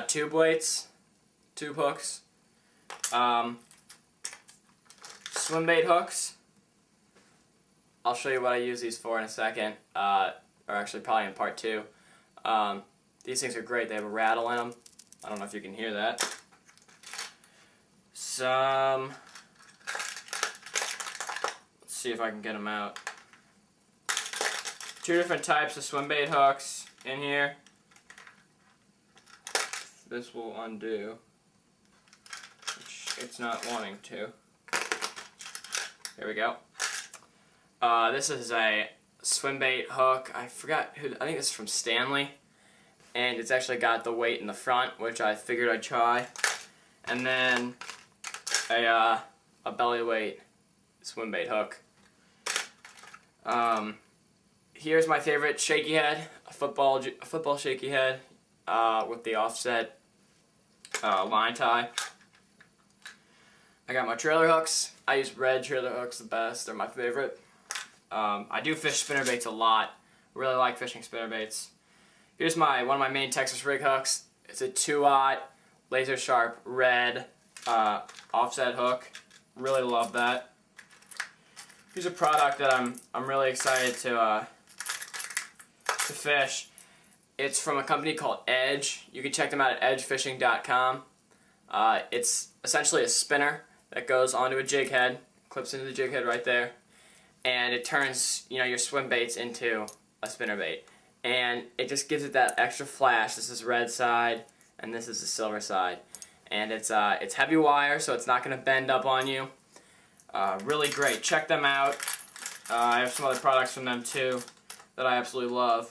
got tube weights, tube hooks, swim bait hooks. I'll show you what I use these for in a second, or actually probably in part 2. These things are great. They have a rattle in them. I don't know if you can hear that. Let's see if I can get them out. 2 different types of swim bait hooks in here. This will undo, which it's not wanting to. There we go. This is a swim bait hook. I forgot who. I think this is from Stanley, and it's actually got the weight in the front, which I figured I'd try. And then a belly weight swim bait hook. Here's my favorite shaky head, a football shaky head with the offset line tie. I got my trailer hooks. I use red trailer hooks the best. They're my favorite. I do fish spinnerbaits a lot. Really like fishing spinnerbaits. Here's one of my main Texas rig hooks. It's a 2/0 laser sharp red offset hook. Really love that. Here's a product that I'm really excited to fish. It's from a company called Edge. You can check them out at edgefishing.com. It's essentially a spinner that goes onto a jig head, clips into the jig head right there, and it turns your swim baits into a spinnerbait. And it just gives it that extra flash. This is red side, and this is the silver side. And it's heavy wire, so it's not going to bend up on you. Really great. Check them out. I have some other products from them too that I absolutely love.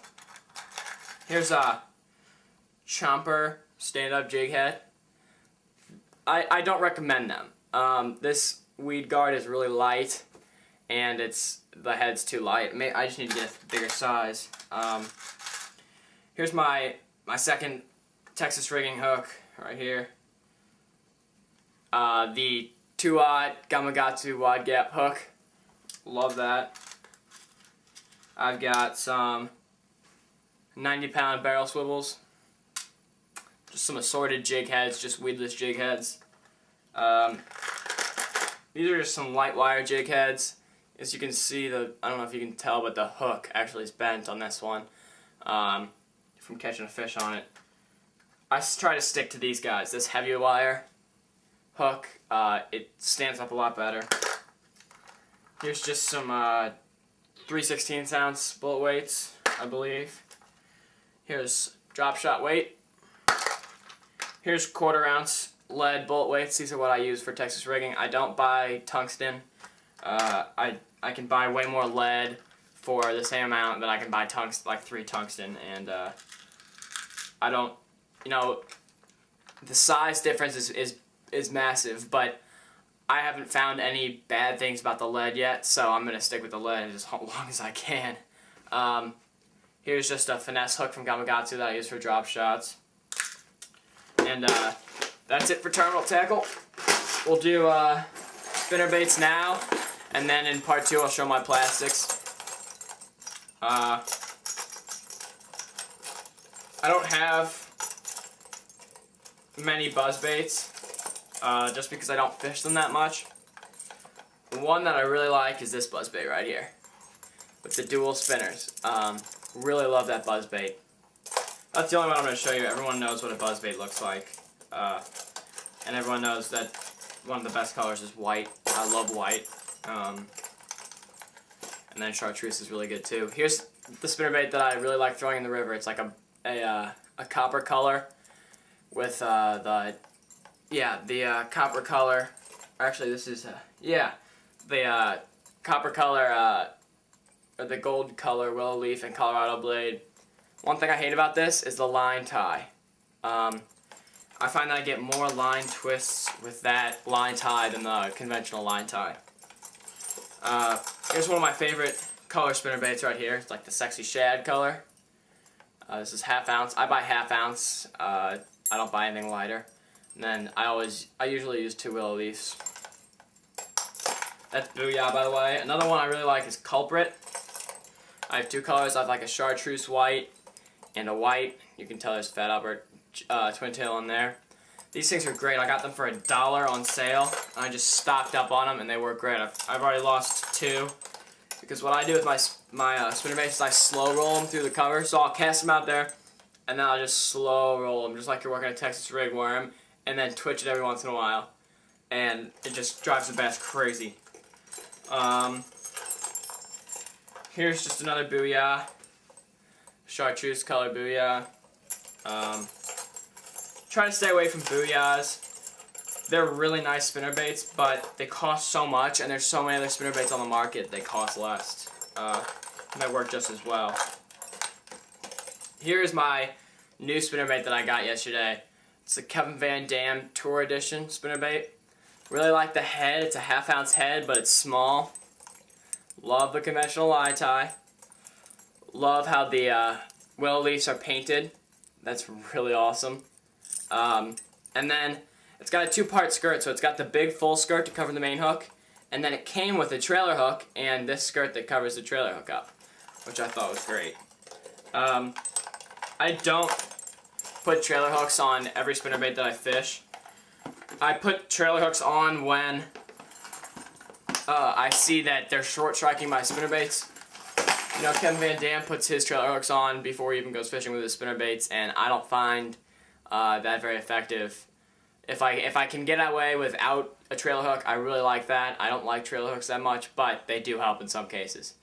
Here's a Chomper stand-up jig head. I don't recommend them. This weed guard is really light, and the head's too light. I just need to get a bigger size. Here's my second Texas rigging hook right here. The 2/0 Gamakatsu wide gap hook. Love that. I've got some 90-pound barrel swivels. Just some assorted jig heads, just weedless jig heads. These are just some light wire jig heads. As you can see, I don't know if you can tell, but the hook actually is bent on this one from catching a fish on it. I try to stick to these guys. This heavy wire hook, it stands up a lot better. Here's just some 3/16 ounce bullet weights, I believe. Here's drop shot weight. Here's 1/4 ounce lead bullet weights. These are what I use for Texas rigging. I don't buy tungsten. I can buy way more lead for the same amount that I can buy like 3 tungsten, and I don't, the size difference is massive, but I haven't found any bad things about the lead yet, so I'm going to stick with the lead as long as I can. Here's just a finesse hook from Gamakatsu that I use for drop shots. And that's it for terminal tackle. We'll do spinnerbaits now, and then in part 2 I'll show my plastics. I don't have many buzzbaits, just because I don't fish them that much. The one that I really like is this buzzbait right here, with the dual spinners. Really love that buzzbait. That's the only one I'm going to show you. Everyone knows what a buzzbait looks like, and everyone knows that one of the best colors is white. I love white. And then chartreuse is really good too. Here's the spinnerbait that I really like throwing in the river. It's like a copper color with the copper color. Actually, this is the copper color or the gold color willow leaf and Colorado blade. One thing I hate about this is the line tie. I find that I get more line twists with that line tie than the conventional line tie. Here's one of my favorite color spinnerbaits right here. It's like the sexy shad color. This is 1/2 ounce. I buy 1/2 ounce. I don't buy anything lighter. And then I usually use 2 willow leaves. That's Booyah, by the way. Another one I really like is Culprit. I have 2 colors. I have like a chartreuse white and a white. You can tell there's fat twin tail on there. These things are great. I got them for $1 on sale. I just stocked up on them, and they work great. I've already lost 2 because what I do with my spinnerbaits is I slow roll them through the cover. So I'll cast them out there, and then I'll just slow roll them, just like you're working a Texas rig worm, and then twitch it every once in a while, and it just drives the bass crazy. Here's just another booyah, chartreuse color booyah. Try to stay away from booyahs. They're really nice spinnerbaits, but they cost so much, and there's so many other spinnerbaits on the market they cost less. They work just as well. Here's my new spinnerbait that I got yesterday. It's the Kevin Van Dam Tour Edition spinnerbait. Really like the head. It's a 1/2 ounce head, but it's small. Love the conventional lie tie. Love how the willow leaves are painted. That's really awesome. And then it's got a 2-part skirt, so it's got the big full skirt to cover the main hook, and then it came with a trailer hook and this skirt that covers the trailer hook up, which I thought was great. I don't put trailer hooks on every spinnerbait that I fish. I put trailer hooks on when I see that they're short striking my spinnerbaits. You know, Kevin Van Dam puts his trailer hooks on before he even goes fishing with his spinnerbaits, and I don't find that very effective. If I can get away without a trailer hook, I really like that. I don't like trailer hooks that much, but they do help in some cases.